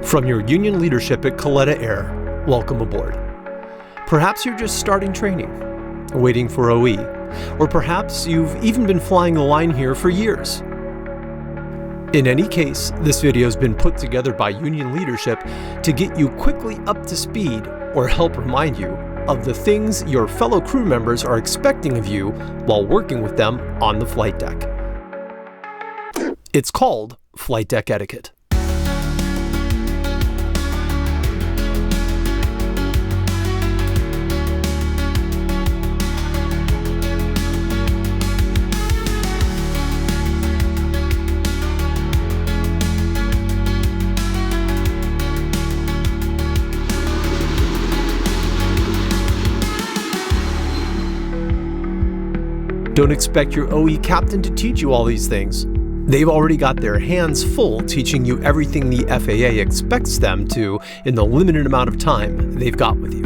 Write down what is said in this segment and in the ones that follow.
From your union leadership at Kalitta Air, welcome aboard. Perhaps you're just starting training, waiting for OE, or perhaps you've even been flying the line here for years. In any case, this video has been put together by union leadership to get you quickly up to speed or help remind you of the things your fellow crew members are expecting of you while working with them on the flight deck. It's called flight deck etiquette. Don't expect your OE captain to teach you all these things. They've already got their hands full teaching you everything the FAA expects them to in the limited amount of time they've got with you.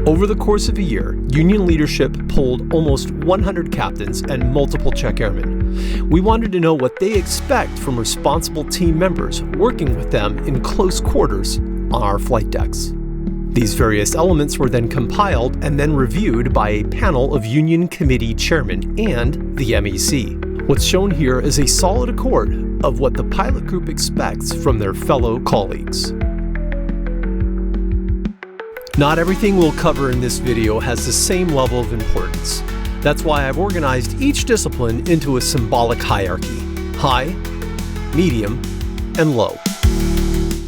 Over the course of a year, union leadership polled almost 100 captains and multiple check airmen. We wanted to know what they expect from responsible team members working with them in close quarters on our flight decks. These various elements were then compiled and then reviewed by a panel of union committee chairmen and the MEC. What's shown here is a solid accord of what the pilot group expects from their fellow colleagues. Not everything we'll cover in this video has the same level of importance. That's why I've organized each discipline into a symbolic hierarchy: high, medium, and low.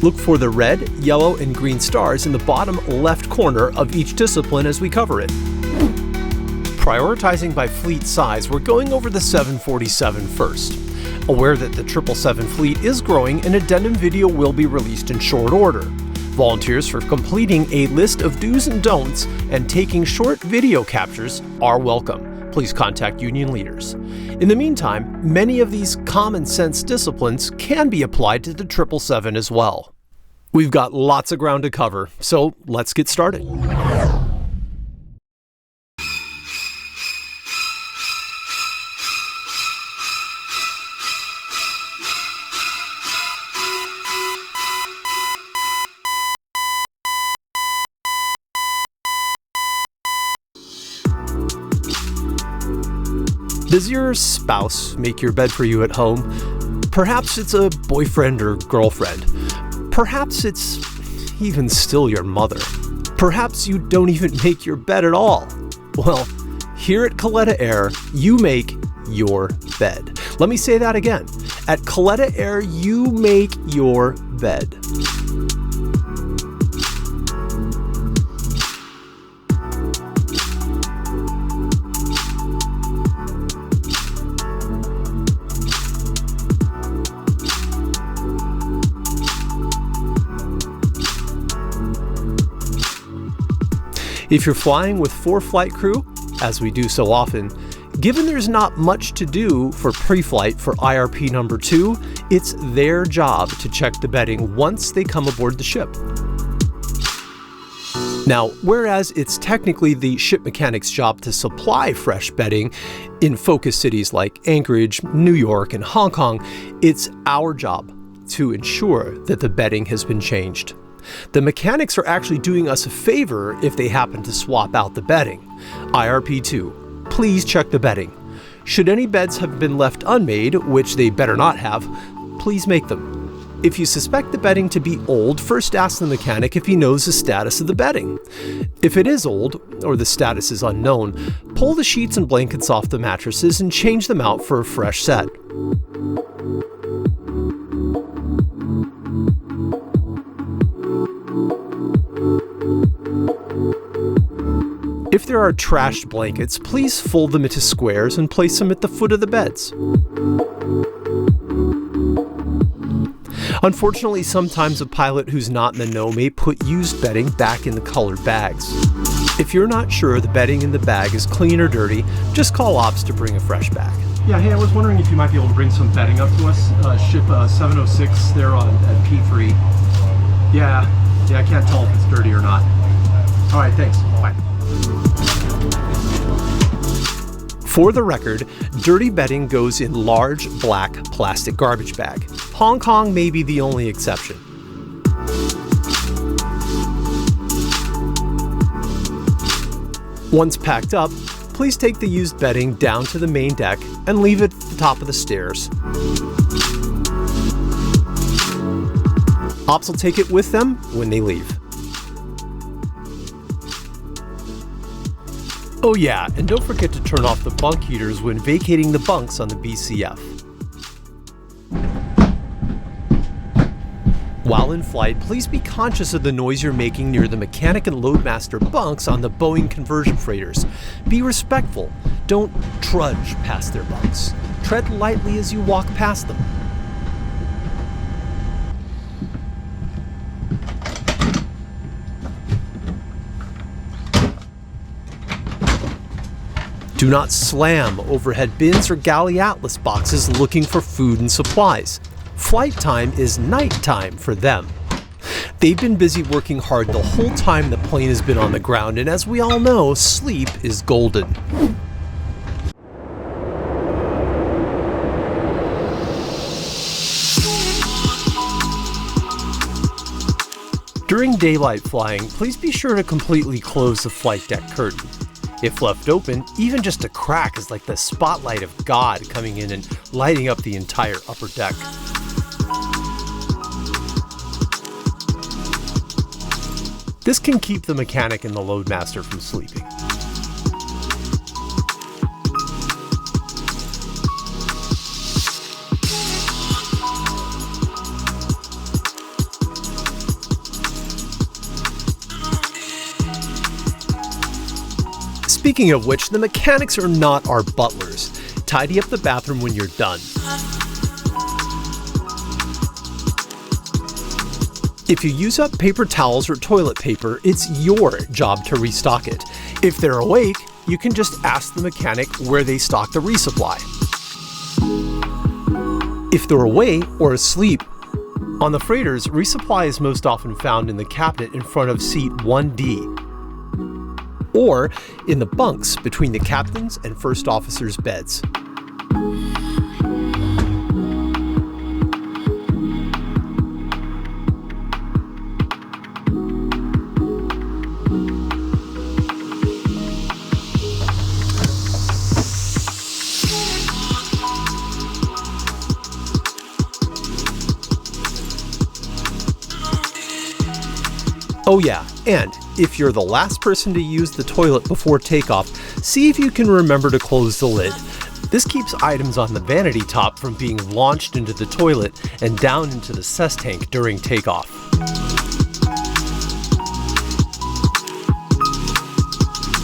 Look for the red, yellow, and green stars in the bottom left corner of each discipline as we cover it. Prioritizing by fleet size, we're going over the 747 first. Aware that the 777 fleet is growing, an addendum video will be released in short order. Volunteers for completing a list of do's and don'ts and taking short video captures are welcome. Please contact union leaders. In the meantime, many of these common sense disciplines can be applied to the 777 as well. We've got lots of ground to cover, so let's get started. Does your spouse make your bed for you at home? Perhaps it's a boyfriend or girlfriend. Perhaps it's even still your mother. Perhaps you don't even make your bed at all. Well, here at Kalitta Air, you make your bed. Let me say that again. At Kalitta Air, you make your bed. If you're flying with 4 flight crew, as we do so often, given there's not much to do for pre-flight for IRP number 2, it's their job to check the bedding once they come aboard the ship. Now, whereas it's technically the ship mechanic's job to supply fresh bedding in focus cities like Anchorage, New York, and Hong Kong, it's our job to ensure that the bedding has been changed. The mechanics are actually doing us a favor if they happen to swap out the bedding. IRP 2, please check the bedding. Should any beds have been left unmade, which they better not have, please make them. If you suspect the bedding to be old, first ask the mechanic if he knows the status of the bedding. If it is old, or the status is unknown, pull the sheets and blankets off the mattresses and change them out for a fresh set. If there are trashed blankets, please fold them into squares and place them at the foot of the beds. Unfortunately, sometimes a pilot who's not in the know may put used bedding back in the colored bags. If you're not sure the bedding in the bag is clean or dirty, just call ops to bring a fresh bag. Yeah, hey, I was wondering if you might be able to bring some bedding up to us. Ship 706 there at P3. Yeah, I can't tell if it's dirty or not. All right, thanks. Bye. For the record, dirty bedding goes in large black plastic garbage bag. Hong Kong may be the only exception. Once packed up, please take the used bedding down to the main deck and leave it at the top of the stairs. Ops will take it with them when they leave. Oh yeah, and don't forget to turn off the bunk heaters when vacating the bunks on the BCF. While in flight, please be conscious of the noise you're making near the mechanic and loadmaster bunks on the Boeing conversion freighters. Be respectful. Don't trudge past their bunks. Tread lightly as you walk past them. Do not slam overhead bins or Galley Atlas boxes looking for food and supplies. Flight time is night time for them. They've been busy working hard the whole time the plane has been on the ground, and as we all know, sleep is golden. During daylight flying, please be sure to completely close the flight deck curtain. If left open, even just a crack is like the spotlight of God coming in and lighting up the entire upper deck. This can keep the mechanic and the loadmaster from sleeping. Speaking of which, the mechanics are not our butlers. Tidy up the bathroom when you're done. If you use up paper towels or toilet paper, it's your job to restock it. If they're awake, you can just ask the mechanic where they stock the resupply. If they're away or asleep, on the freighters, resupply is most often found in the cabinet in front of seat 1D, or in the bunks between the captain's and first officer's beds. Oh yeah, and if you're the last person to use the toilet before takeoff, see if you can remember to close the lid. This keeps items on the vanity top from being launched into the toilet and down into the cess tank during takeoff.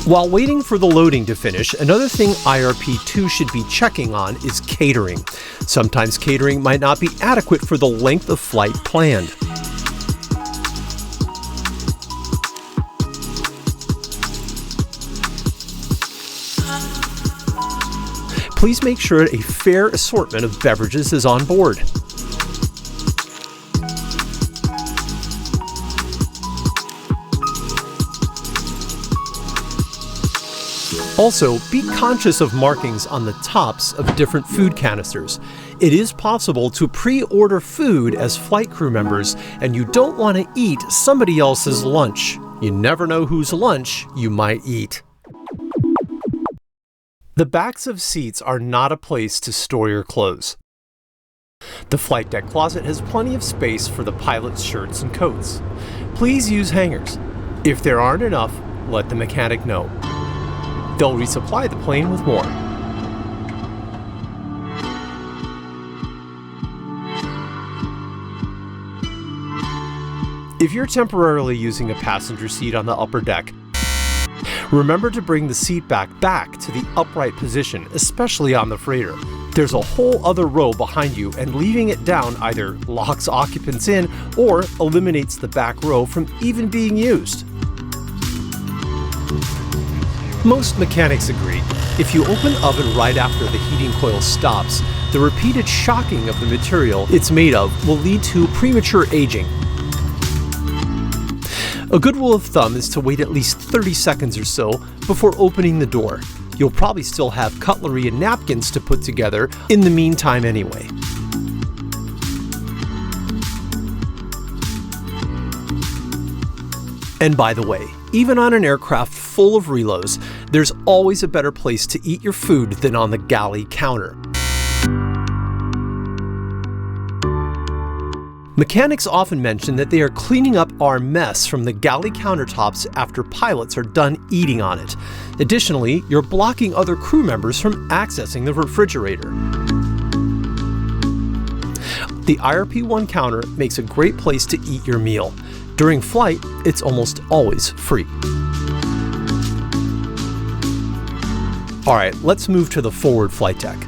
While waiting for the loading to finish, another thing IRP-2 should be checking on is catering. Sometimes catering might not be adequate for the length of flight planned. Please make sure a fair assortment of beverages is on board. Also, be conscious of markings on the tops of different food canisters. It is possible to pre-order food as flight crew members, and you don't want to eat somebody else's lunch. You never know whose lunch you might eat. The backs of seats are not a place to store your clothes. The flight deck closet has plenty of space for the pilot's shirts and coats. Please use hangers. If there aren't enough, let the mechanic know. They'll resupply the plane with more. If you're temporarily using a passenger seat on the upper deck, remember to bring the seat back to the upright position, especially on the freighter. There's a whole other row behind you, and leaving it down either locks occupants in or eliminates the back row from even being used. Most mechanics agree. If you open oven right after the heating coil stops, the repeated shocking of the material it's made of will lead to premature aging. A good rule of thumb is to wait at least 30 seconds or so before opening the door. You'll probably still have cutlery and napkins to put together in the meantime anyway. And by the way, even on an aircraft full of reloads, there's always a better place to eat your food than on the galley counter. Mechanics often mention that they are cleaning up our mess from the galley countertops after pilots are done eating on it. Additionally, you're blocking other crew members from accessing the refrigerator. The IRP-1 counter makes a great place to eat your meal. During flight, it's almost always free. Alright, let's move to the forward flight deck.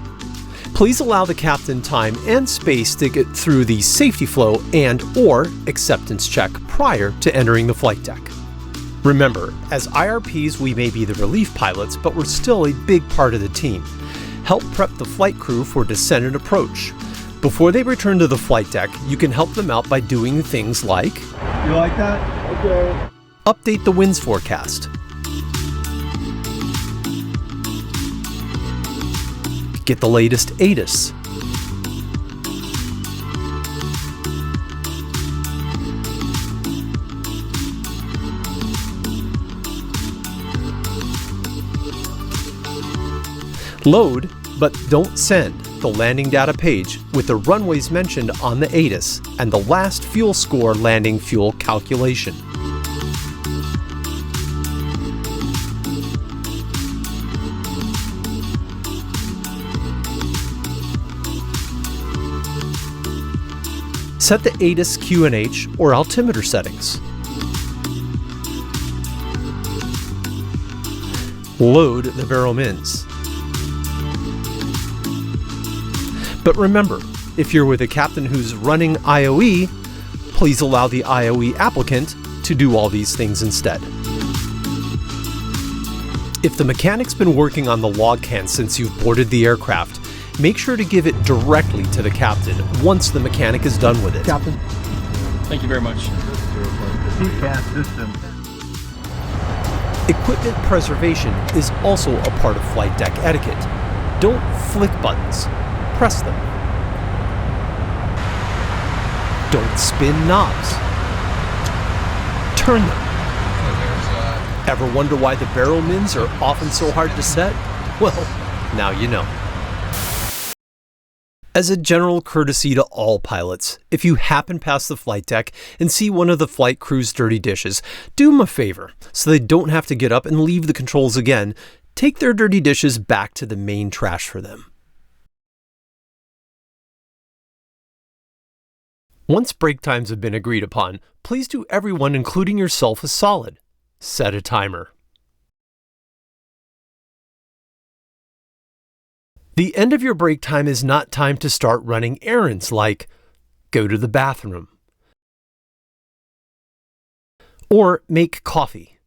Please allow the captain time and space to get through the safety flow and/or acceptance check prior to entering the flight deck. Remember, as IRPs we may be the relief pilots, but we're still a big part of the team. Help prep the flight crew for descent and approach. Before they return to the flight deck, you can help them out by doing things like... You like that? Okay. Update the winds forecast. Get the latest ATIS. Load, but don't send, the landing data page with the runways mentioned on the ATIS and the last fuel score landing fuel calculation. Set the ATIS QNH or altimeter settings. Load the baromins. But remember, if you're with a captain who's running IOE, please allow the IOE applicant to do all these things instead. If the mechanic's been working on the log can since you've boarded the aircraft, make sure to give it directly to the captain once the mechanic is done with it. Captain. Thank you very much. CCAS system. Equipment preservation is also a part of flight deck etiquette. Don't flick buttons, press them. Don't spin knobs. Turn them. Ever wonder why the baromins are often so hard to set? Well, now you know. As a general courtesy to all pilots, if you happen past the flight deck and see one of the flight crew's dirty dishes, do them a favor so they don't have to get up and leave the controls again. Take their dirty dishes back to the main trash for them. Once break times have been agreed upon, please do everyone, including yourself, a solid. Set a timer. The end of your break time is not time to start running errands like go to the bathroom or make coffee.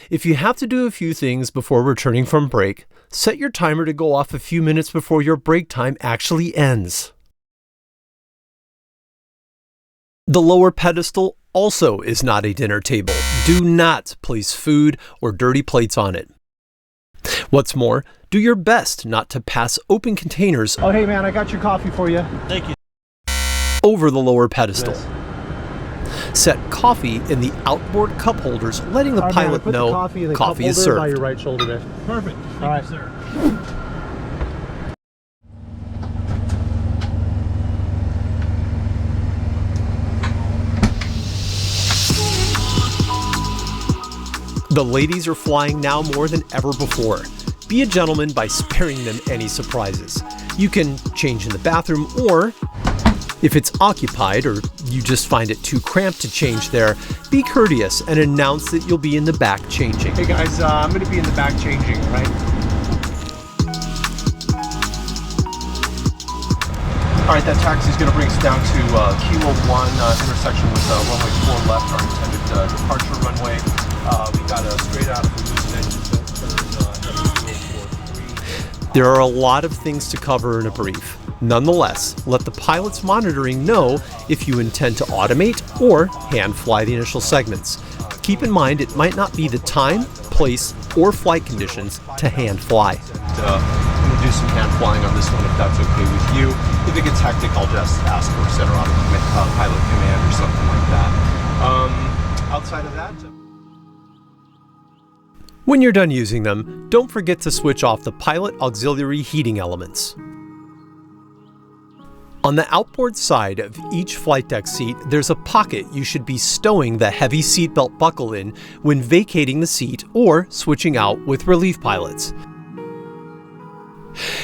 If you have to do a few things before returning from break, set your timer to go off a few minutes before your break time actually ends. The lower pedestal also is not a dinner table. Do not place food or dirty plates on it. What's more, do your best not to pass open containers Oh, hey man, I got your coffee for you. Thank you. over the lower pedestal. Set coffee in the outboard cup holders, letting the pilot know coffee is served. By your right shoulder there. Perfect. Thank you, sir. The ladies are flying now more than ever before. Be a gentleman by sparing them any surprises. You can change in the bathroom, or if it's occupied or you just find it too cramped to change there, be courteous and announce that you'll be in the back changing. Hey guys, I'm going to be in the back changing, right? All right, that taxi is going to bring us down to Kilo 1 intersection with runway 4 left, our intended departure runway. We got a straight out of the loose engine turn, There are a lot of things to cover in a brief. Nonetheless, let the pilots monitoring know if you intend to automate or hand fly the initial segments. Keep in mind it might not be the time, place, or flight conditions to hand fly. I'm going to do some hand flying on this one if that's okay with you. If it gets hectic, I'll just ask for center auto pilot command or something like that. Outside of that... When you're done using them, don't forget to switch off the pilot auxiliary heating elements. On the outboard side of each flight deck seat, there's a pocket you should be stowing the heavy seatbelt buckle in when vacating the seat or switching out with relief pilots.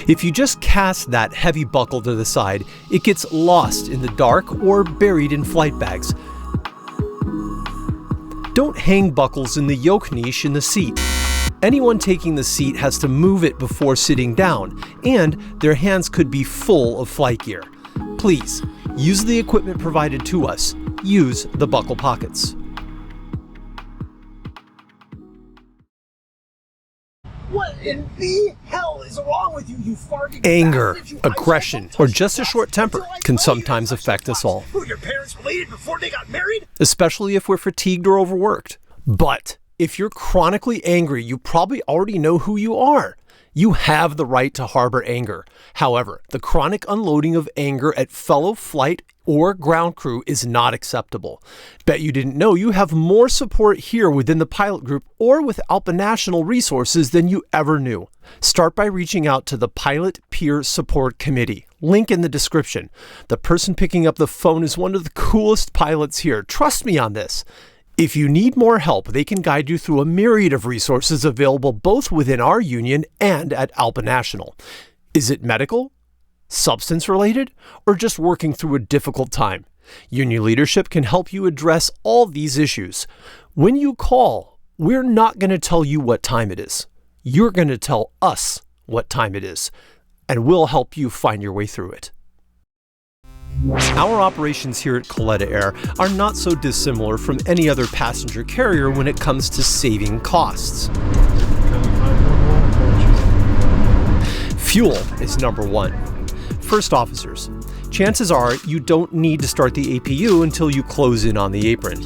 If you just cast that heavy buckle to the side, it gets lost in the dark or buried in flight bags. Don't hang buckles in the yoke niche in the seat. Anyone taking the seat has to move it before sitting down, and their hands could be full of flight gear. Please, use the equipment provided to us. Use the buckle pockets. What in the hell is wrong with you, you farting Anger, bastard, you aggression, or just a short temper can sometimes affect us all, Who, your parents related before they got married? especially if we're fatigued or overworked. But if you're chronically angry, you probably already know who you are. You have the right to harbor anger. However, the chronic unloading of anger at fellow flight or ground crew is not acceptable. Bet you didn't know you have more support here within the pilot group or with ALPA National resources than you ever knew. Start by reaching out to the Pilot Peer Support Committee. Link in the description. The person picking up the phone is one of the coolest pilots here. Trust me on this. If you need more help, they can guide you through a myriad of resources available both within our union and at ALPA National. Is it medical, substance related, or just working through a difficult time? Union leadership can help you address all these issues. When you call, we're not going to tell you what time it is. You're going to tell us what time it is, and we'll help you find your way through it. Our operations here at Kalitta Air are not so dissimilar from any other passenger carrier when it comes to saving costs. Fuel is number one. First officers, chances are you don't need to start the APU until you close in on the apron.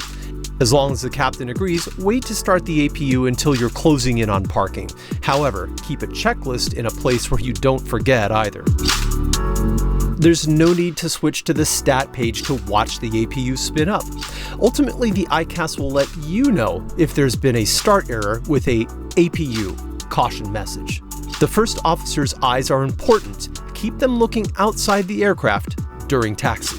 As long as the captain agrees, wait to start the APU until you're closing in on parking. However, keep a checklist in a place where you don't forget either. There's no need to switch to the stat page to watch the APU spin up. Ultimately, the ICAS will let you know if there's been a start error with a APU caution message. The first officer's eyes are important. Keep them looking outside the aircraft during taxi.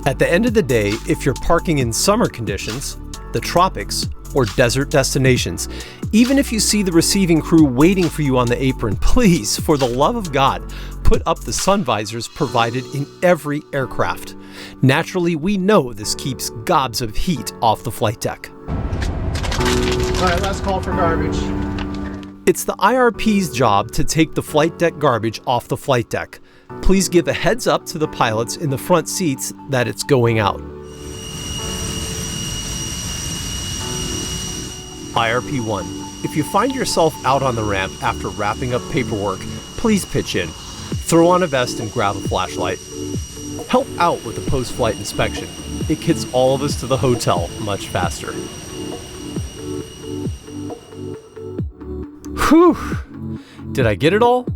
At the end of the day, if you're parking in summer conditions, the tropics, or desert destinations, even if you see the receiving crew waiting for you on the apron, please, for the love of God, put up the sun visors provided in every aircraft. Naturally, we know this keeps gobs of heat off the flight deck. All right, last call for garbage. It's the IRP's job to take the flight deck garbage off the flight deck. Please give a heads up to the pilots in the front seats that it's going out. IRP 1. If you find yourself out on the ramp after wrapping up paperwork, please pitch in. Throw on a vest and grab a flashlight. Help out with the post-flight inspection. It gets all of us to the hotel much faster. Whew! Did I get it all?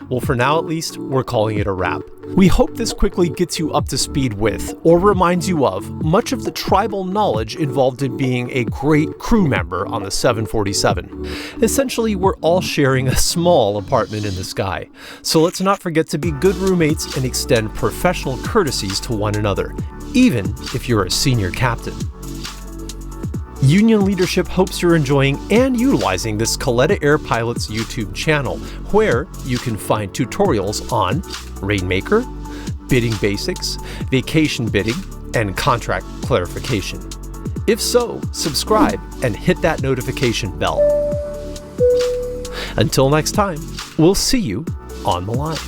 Well, for now at least, we're calling it a wrap. We hope this quickly gets you up to speed with, or reminds you of, much of the tribal knowledge involved in being a great crew member on the 747. Essentially, we're all sharing a small apartment in the sky. So let's not forget to be good roommates and extend professional courtesies to one another, even if you're a senior captain. Union leadership hopes you're enjoying and utilizing this Kalitta Air Pilots YouTube channel, where you can find tutorials on Rainmaker, bidding basics, vacation bidding, and contract clarification. If so, subscribe and hit that notification bell. Until next time, we'll see you on the line.